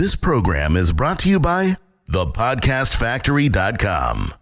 This program is brought to you by thepodcastfactory.com.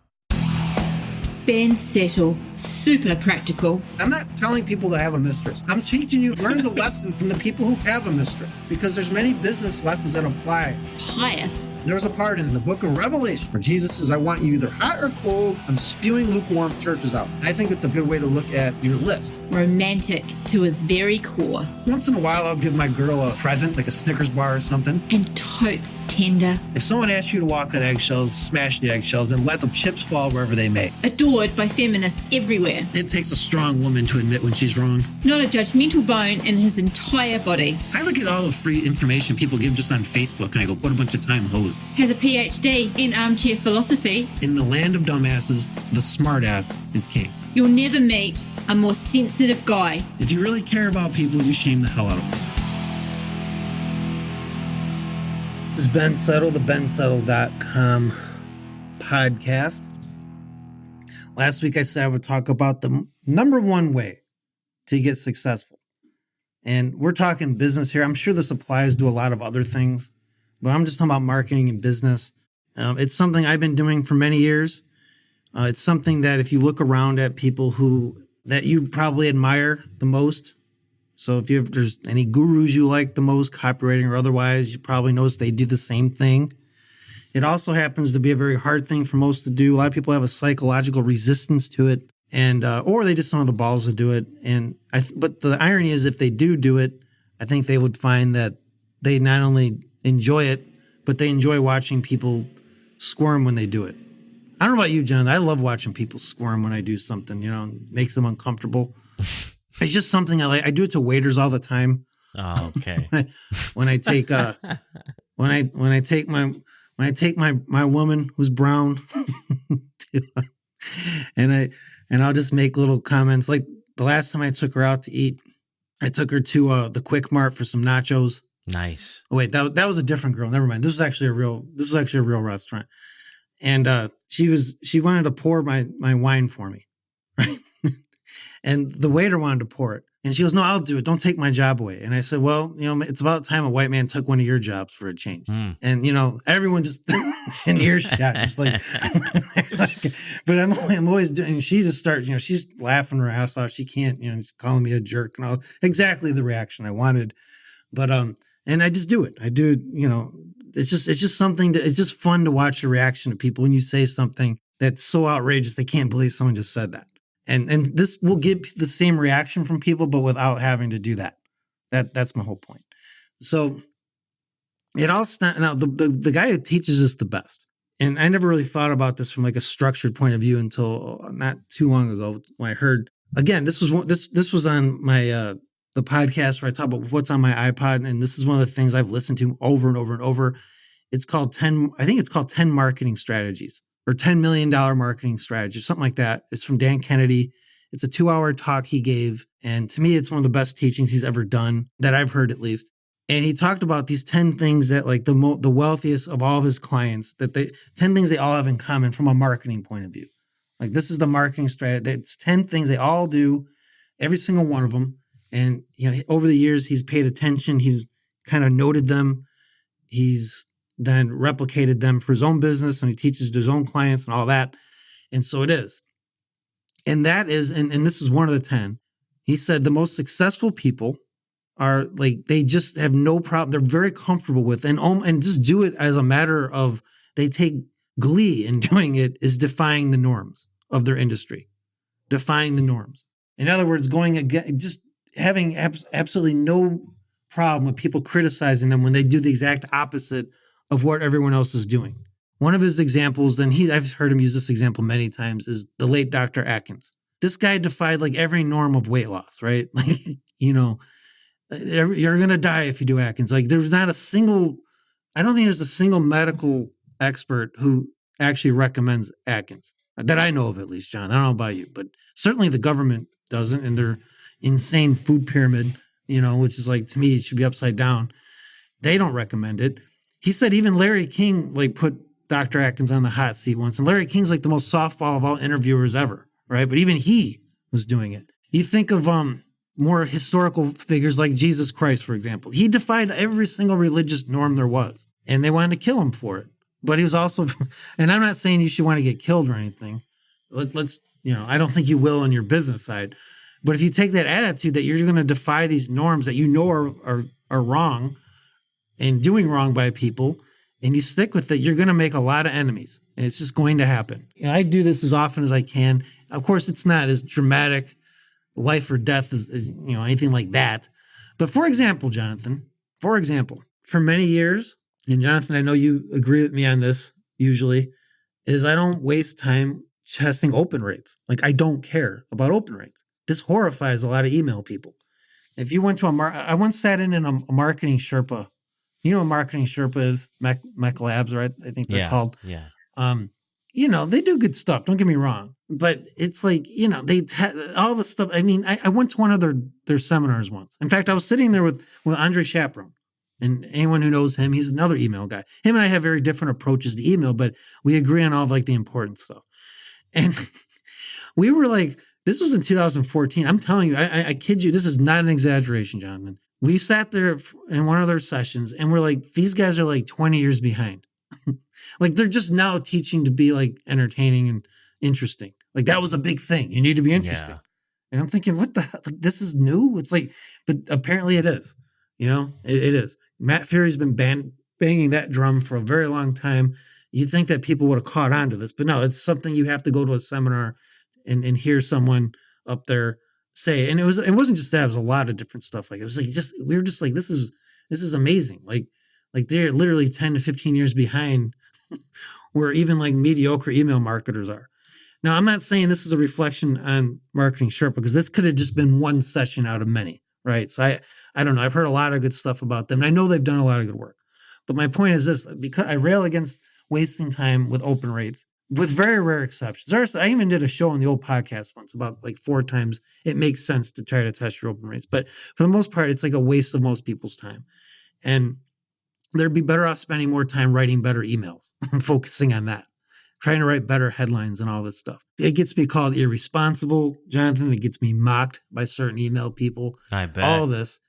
Ben Settle, super practical. I'm not telling people to have a mistress. I'm teaching you, learn the lesson from the people who have a mistress, because there's many business lessons that apply. Pious. There's a part in the book of Revelation where Jesus says, I want you either hot or cold. I'm spewing lukewarm churches out. And I think it's a good way to look at your list. Romantic to his very core. Once in a while, I'll give my girl a present, like a Snickers bar or something. And totes tender. If someone asks you to walk on eggshells, smash the eggshells and let the chips fall wherever they may. Adored by feminists everywhere. It takes a strong woman to admit when she's wrong. Not a judgmental bone in his entire body. I look at all the free information people give just on Facebook and I go, what a bunch of time hose. Has a PhD in armchair philosophy. In the land of dumbasses, the smartass is king. You'll never meet a more sensitive guy. If you really care about people, you shame the hell out of them. This is Ben Settle, the bensettle.com podcast. Last week I said I would talk about the number one way to get successful. And we're talking business here. I'm sure this applies to a lot of other things, but I'm just talking about marketing and business. It's something I've been doing for many years. It's something that if you look around at people that you probably admire the most. So if there's any gurus you like the most, copywriting or otherwise, you probably notice they do the same thing. It also happens to be a very hard thing for most to do. A lot of people have a psychological resistance to it, and or they just don't have the balls to do it. But the irony is, if they do it, I think they would find that they not only enjoy it, but they enjoy watching people squirm when they do it. I don't know about you, John. I love watching people squirm when I do something, it makes them uncomfortable. It's just something I like. I do it to waiters all the time. Oh, okay. when I take my woman who's brown and I'll just make little comments. Like the last time I took her out to eat, I took her to the Quick Mart for some nachos. Nice. Oh, wait, that was a different girl. Never mind. This was actually a real restaurant. And she wanted to pour my wine for me. Right? And the waiter wanted to pour it. And she goes, no, I'll do it. Don't take my job away. And I said, well, it's about time a white man took one of your jobs for a change. And, everyone just in earshot, just like, but I'm always doing, and she just starts, she's laughing her ass off. She can't, she's calling me a jerk and all, exactly the reaction I wanted. But, and I just do it. I do, it's just something it's just fun to watch the reaction of people when you say something that's so outrageous. They can't believe someone just said that. And this will get the same reaction from people, but without having to do that. That's my whole point. So it all now the guy who teaches us the best, and I never really thought about this from like a structured point of view until not too long ago when I heard again. This was on my the podcast where I talk about what's on my iPod, and this is one of the things I've listened to over and over and over. It's called 10 marketing strategies. Or $10 million marketing strategy, something like that. It's from Dan Kennedy. It's a 2-hour talk he gave. And to me, it's one of the best teachings he's ever done, that I've heard at least. And he talked about these 10 things that like the wealthiest of all of his clients, 10 things they all have in common from a marketing point of view. Like this is the marketing strategy. It's 10 things they all do, every single one of them. And over the years, he's paid attention. He's kind of noted them. He's then replicated them for his own business, and he teaches to his own clients and all that. And so it is. And that is, and this is one of the 10. He said the most successful people are like, they just have no problem. They're very comfortable with and just do it as a matter of, they take glee in doing it, is defying the norms of their industry. Defying the norms. In other words, going again, just having absolutely no problem with people criticizing them when they do the exact opposite of what everyone else is doing. One of his examples, I've heard him use this example many times, is the late Dr. Atkins. This guy defied like every norm of weight loss, right? Like, you're going to die if you do Atkins. Like there's not a single, I don't think there's a single medical expert who actually recommends Atkins that I know of, at least, John. I don't know about you, but certainly the government doesn't, and their insane food pyramid, which is like, to me, it should be upside down. They don't recommend it. He said even Larry King put Dr. Atkins on the hot seat once. And Larry King's like the most softball of all interviewers ever, right? But even he was doing it. You think of more historical figures like Jesus Christ, for example. He defied every single religious norm there was. and they wanted to kill him for it. But he was also, and I'm not saying you should want to get killed or anything. Let's, I don't think you will on your business side. But if you take that attitude that you're going to defy these norms that you know are wrong and doing wrong by people, and you stick with it, you're going to make a lot of enemies. And it's just going to happen. I do this as often as I can. Of course, it's not as dramatic, life or death as anything like that. But for example, Jonathan, for many years, and Jonathan, I know you agree with me on this usually, is I don't waste time testing open rates. Like, I don't care about open rates. This horrifies a lot of email people. If you went to I once sat in a marketing Sherpa. You know what marketing Sherpa is? Mech Labs, right? I think they're called. Yeah. They do good stuff. Don't get me wrong. But it's like, they all the stuff. I mean, I went to one of their seminars once. In fact, I was sitting there with Andre Chaperon. And anyone who knows him, he's another email guy. Him and I have very different approaches to email, but we agree on all of the important stuff. And we were like, this was in 2014. I'm telling you, I kid you, this is not an exaggeration, Jonathan. We sat there in one of their sessions and we're like, these guys are like 20 years behind. Like, they're just now teaching to be like entertaining and interesting. Like, that was a big thing. You need to be interesting. Yeah. And I'm thinking, what the hell? Like, this is new? It's like, but apparently it is. It is. Matt Fury's been banging that drum for a very long time. You'd think that people would have caught on to this, but no, it's something you have to go to a seminar and hear someone up there say. And it wasn't just that, it was a lot of different stuff. Like, it was like, we were just like, this is amazing. Like they're literally 10 to 15 years behind where even like mediocre email marketers are. Now, I'm not saying this is a reflection on Marketing Sherpa, because this could have just been one session out of many, right? So I don't know. I've heard a lot of good stuff about them, and I know they've done a lot of good work. But my point is this, because I rail against wasting time with open rates, with very rare exceptions. I even did a show on the old podcast once about like 4 times it makes sense to try to test your open rates. But for the most part, it's like a waste of most people's time. And they'd be better off spending more time writing better emails and focusing on that, trying to write better headlines and all this stuff. It gets me called irresponsible, Jonathan. It gets me mocked by certain email people. I bet. All this.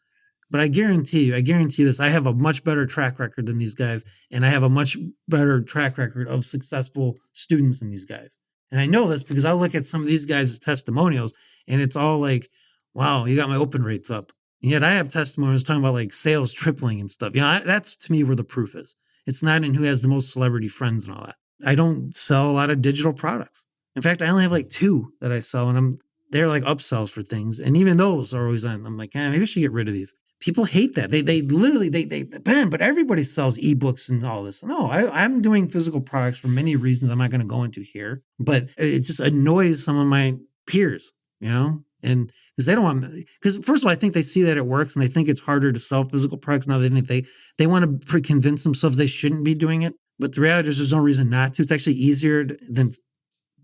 But I guarantee you this, I have a much better track record than these guys, and I have a much better track record of successful students than these guys. And I know this because I look at some of these guys' testimonials, and it's all like, wow, you got my open rates up. And yet I have testimonials talking about like sales tripling and stuff. That's to me where the proof is. It's not in who has the most celebrity friends and all that. I don't sell a lot of digital products. In fact, I only have like 2 that I sell, and they're like upsells for things. And even those are always on. I'm like, maybe I should get rid of these. People hate that. They literally, Ben, but everybody sells ebooks and all this. No, I'm doing physical products for many reasons I'm not going to go into here, but it just annoys some of my peers, and because they don't want, because first of all, I think they see that it works and they think it's harder to sell physical products. Now they think they want to convince themselves they shouldn't be doing it. But the reality is there's no reason not to. It's actually easier than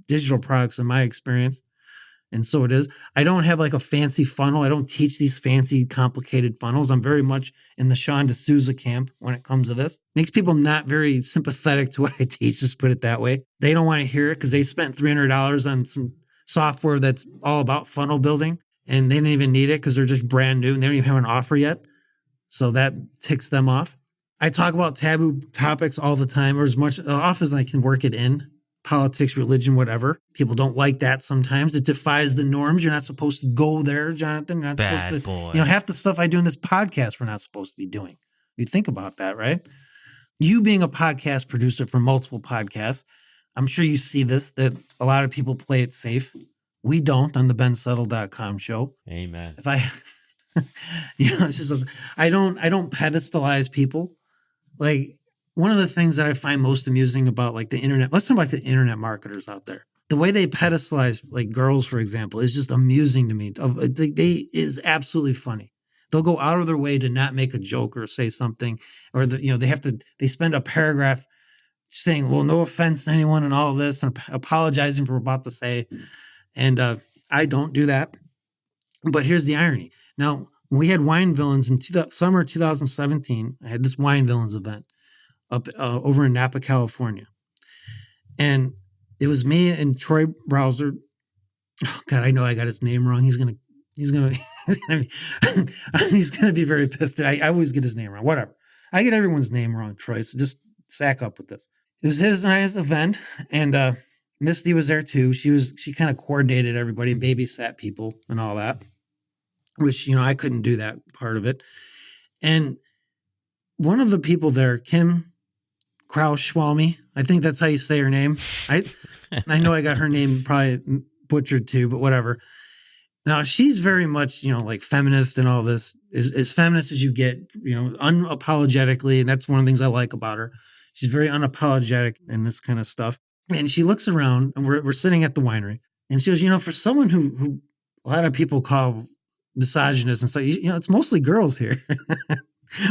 digital products in my experience. And so it is. I don't have like a fancy funnel. I don't teach these fancy, complicated funnels. I'm very much in the Sean D'Souza camp when it comes to this. Makes people not very sympathetic to what I teach, just put it that way. They don't want to hear it because they spent $300 on some software that's all about funnel building, and they didn't even need it because they're just brand new and they don't even have an offer yet. So that ticks them off. I talk about taboo topics all the time, or as much often as I can work it in. Politics, religion, whatever. People don't like that sometimes. It defies the norms. You're not supposed to go there, Jonathan. You're not supposed to, half the stuff I do in this podcast, we're not supposed to be doing. You think about that, right? You being a podcast producer for multiple podcasts, I'm sure you see this, that a lot of people play it safe. We don't on the bensettle.com show. Amen. If I, it's just, I don't pedestalize people. Like, one of the things that I find most amusing about like the internet, let's talk about the internet marketers out there. The way they pedestalize like girls, for example, is just amusing to me. Is absolutely funny. They'll go out of their way to not make a joke or say something, or they spend a paragraph saying, well, no offense to anyone and all of this, and apologizing for what we're about to say. And I don't do that. But here's the irony. Now, when we had Wine Villains in summer 2017, I had this Wine Villains event up over in Napa, California. And it was me and Troy Browser. Oh God, I know I got his name wrong. He's gonna be very pissed. I always get his name wrong. Whatever. I get everyone's name wrong, Troy, so just sack up with this. It was his and I's event, and Misty was there too. She kind of coordinated everybody, babysat people and all that, which, I couldn't do that part of it. And one of the people there, Kim Kraus-Schwalmy, I think that's how you say her name. I know I got her name probably butchered too, but whatever. Now, she's very much, like feminist and all this, as feminist as you get, unapologetically. And that's one of the things I like about her. She's very unapologetic in this kind of stuff. And she looks around, and we're sitting at the winery, and she goes, for someone who a lot of people call misogynist and stuff, it's mostly girls here.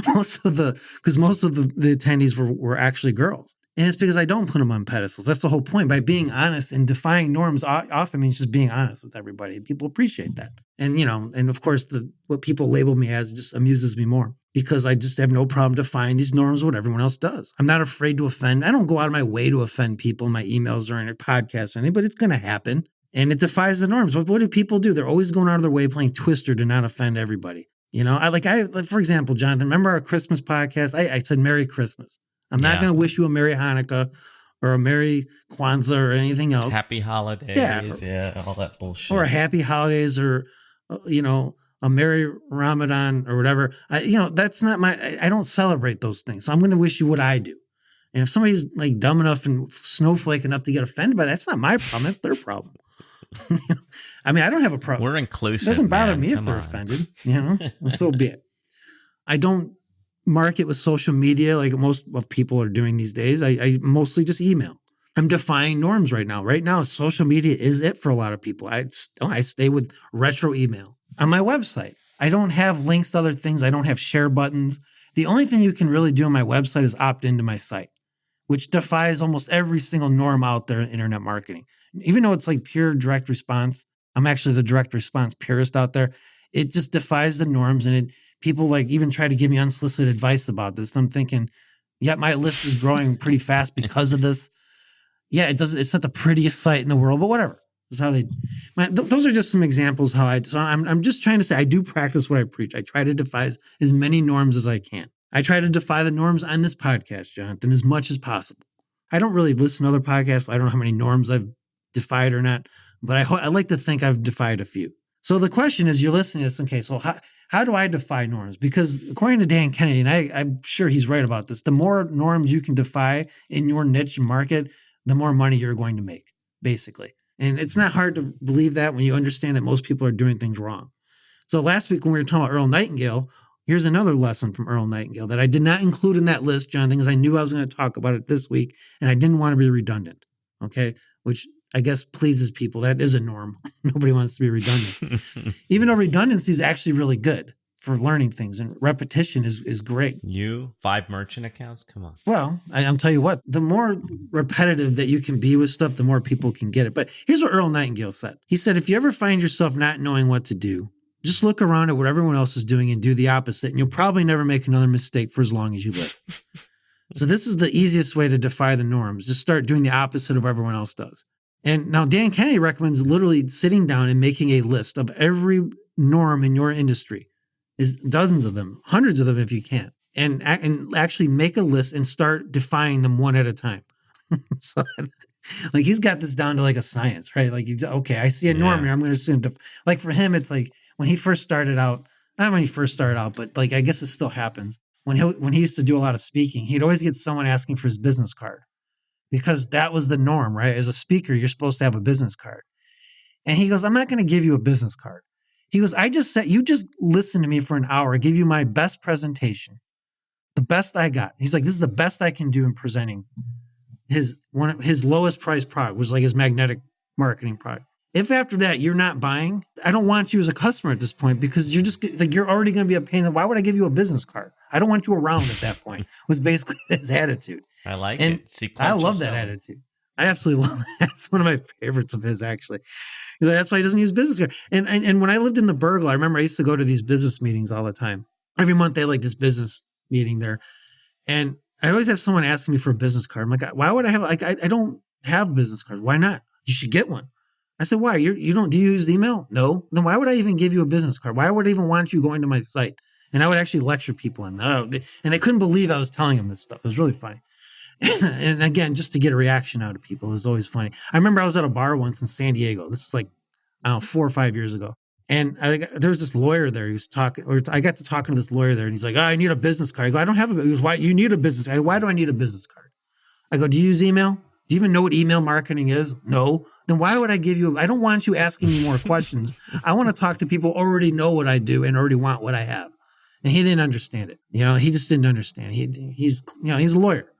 Because most of the attendees were actually girls. And it's because I don't put them on pedestals. That's the whole point. By being honest and defying norms often means just being honest with everybody. People appreciate that. And, and of course, what people label me as just amuses me more because I just have no problem defying these norms, what everyone else does. I'm not afraid to offend. I don't go out of my way to offend people in my emails or in a podcast or anything, but it's going to happen. And it defies the norms. What do people do? They're always going out of their way playing Twister to not offend everybody. For example, Jonathan, remember our Christmas podcast? I said Merry Christmas. I'm not going to wish you a Merry Hanukkah or a Merry Kwanzaa or anything else. Happy holidays. Yeah, all that bullshit. Or a happy holidays or, a Merry Ramadan or whatever. That's not I don't celebrate those things. So I'm going to wish you what I do. And if somebody's like dumb enough and snowflake enough to get offended by that, that's not my problem. That's their problem. I mean, I don't have a problem. We're inclusive. It doesn't bother me Come if they're on. offended, so be it. I don't market with social media like most of people are doing these days. I mostly just email. I'm defying norms right now. Right now, social media is it for a lot of people. I stay with retro email. On my website, I don't have links to other things. I don't have share buttons. The only thing you can really do on my website is opt into my site, which defies almost every single norm out there in internet marketing. Even though it's like pure direct response, I'm actually the direct response purist out there. It just defies the norms, and people like even try to give me unsolicited advice about this. And I'm thinking, yeah, my list is growing pretty fast because of this. Yeah, it's not the prettiest site in the world, but whatever. That's how those are just some examples how I'm just trying to say I do practice what I preach. I try to defy as many norms as I can. I try to defy the norms on this podcast, Jonathan, as much as possible. I don't really listen to other podcasts. I don't know how many norms I've defied or not, but I like to think I've defied a few. So the question is, you're listening to this, okay, so how do I defy norms? Because according to Dan Kennedy, and I'm sure he's right about this, the more norms you can defy in your niche market, the more money you're going to make, basically. And it's not hard to believe that when you understand that most people are doing things wrong. So last week when we were talking about Earl Nightingale, here's another lesson from Earl Nightingale that I did not include in that list, Jonathan, because I knew I was going to talk about it this week, and I didn't want to be redundant, okay? Which I guess pleases people. That is a norm. Nobody wants to be redundant. Even though redundancy is actually really good for learning things, and repetition is great. 5 merchant accounts? Come on. Well, I'll tell you what, the more repetitive that you can be with stuff, the more people can get it. But here's what Earl Nightingale said. He said, if you ever find yourself not knowing what to do, just look around at what everyone else is doing and do the opposite, and you'll probably never make another mistake for as long as you live. So this is the easiest way to defy the norms. Just start doing the opposite of what everyone else does. And now Dan Kennedy recommends literally sitting down and making a list of every norm in your industry. Is dozens of them, hundreds of them if you can, and actually make a list and start defying them one at a time. So, like he's got this down to like a science, right? Like, okay, I see a norm here. I'm going to assume, like for him, it's like when he first started out, not when he first started out, but like I guess it still happens. When he used to do a lot of speaking, he'd always get someone asking for his business card because that was the norm, right? As a speaker, you're supposed to have a business card. And he goes, I'm not going to give you a business card. He goes, you just listen to me for an hour. I give you my best presentation, the best I got. He's like, this is the best I can do in presenting his lowest price product, was like his magnetic marketing product. If after that you're not buying, I don't want you as a customer at this point because you're just like, you're already going to be a pain. Why would I give you a business card? I don't want you around at that point, was basically his attitude. I like and it. I love that attitude. I absolutely love that. That's one of my favorites of his, actually. That's why he doesn't use business card. And when I lived in the Burgle, I remember I used to go to these business meetings all the time. Every month they had like this business meeting there. And I'd always have someone asking me for a business card. I'm like, why would I have, like, I don't have business cards. Why not? You should get one. I said, why? Do you use email? No. Then why would I even give you a business card? Why would I even want you going to my site And I would actually lecture people on that. And they couldn't believe I was telling them this stuff. It was really funny. And again, just to get a reaction out of people, it was always funny. I remember I was at a bar once in San Diego. This is like, I don't know, 4 or 5 years ago. And there was this lawyer there. He was talking, or I got to talking to this lawyer there, and he's like, I need a business card. I go, I don't have a. He goes, why? You need a business card. Why do I need a business card? I go, do you use email? Do you even know what email marketing is? No. Then why would I give you? I don't want you asking me more questions. I want to talk to people who already know what I do and already want what I have. And he didn't understand it. He just didn't understand. He's a lawyer.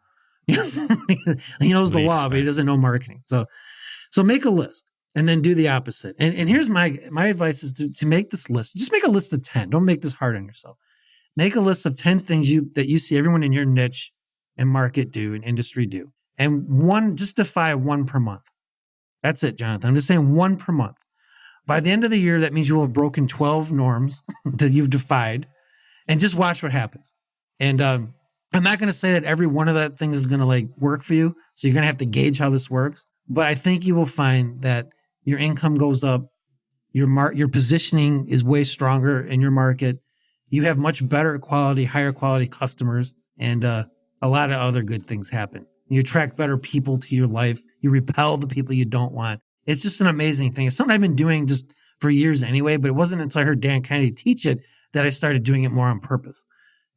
He knows the law, but he doesn't know marketing. So make a list and then do the opposite. And here's my advice is to make this list. Just make a list of 10. Don't make this hard on yourself. Make a list of 10 things that you see everyone in your niche and market do and industry do. And just defy one per month. That's it, Jonathan. I'm just saying one per month. By the end of the year, that means you will have broken 12 norms that you've defied, and just watch what happens. And I'm not going to say that every one of that things is going to work for you. So you're going to have to gauge how this works. But I think you will find that your income goes up. Your positioning is way stronger in your market. You have much better quality, higher quality customers, and a lot of other good things happen. You attract better people to your life. You repel the people you don't want. It's just an amazing thing. It's something I've been doing just for years anyway, but it wasn't until I heard Dan Kennedy teach it that I started doing it more on purpose.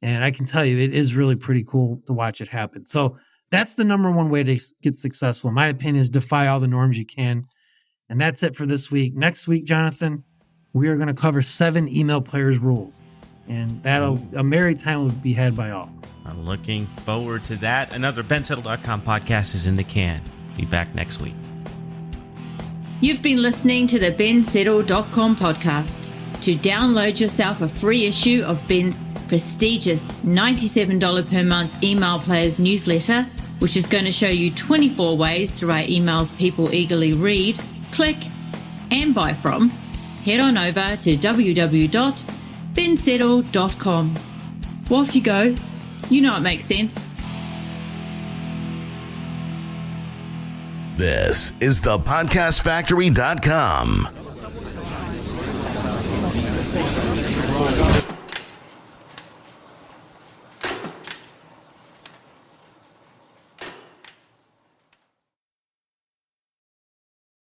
And I can tell you, it is really pretty cool to watch it happen. So that's the number one way to get successful. In my opinion, is defy all the norms you can. And that's it for this week. Next week, Jonathan, we are going to cover 7 email players rules. And a merry time will be had by all. I'm looking forward to that. Another bensettle.com podcast is in the can. Be back next week. You've been listening to the bensettle.com podcast. To download yourself a free issue of Ben's prestigious $97 per month email players newsletter, which is going to show you 24 ways to write emails people eagerly read, click, and buy from, head on over to www.bensettle.com. Well, off you go. You know it makes sense. This is the podcastfactory.com.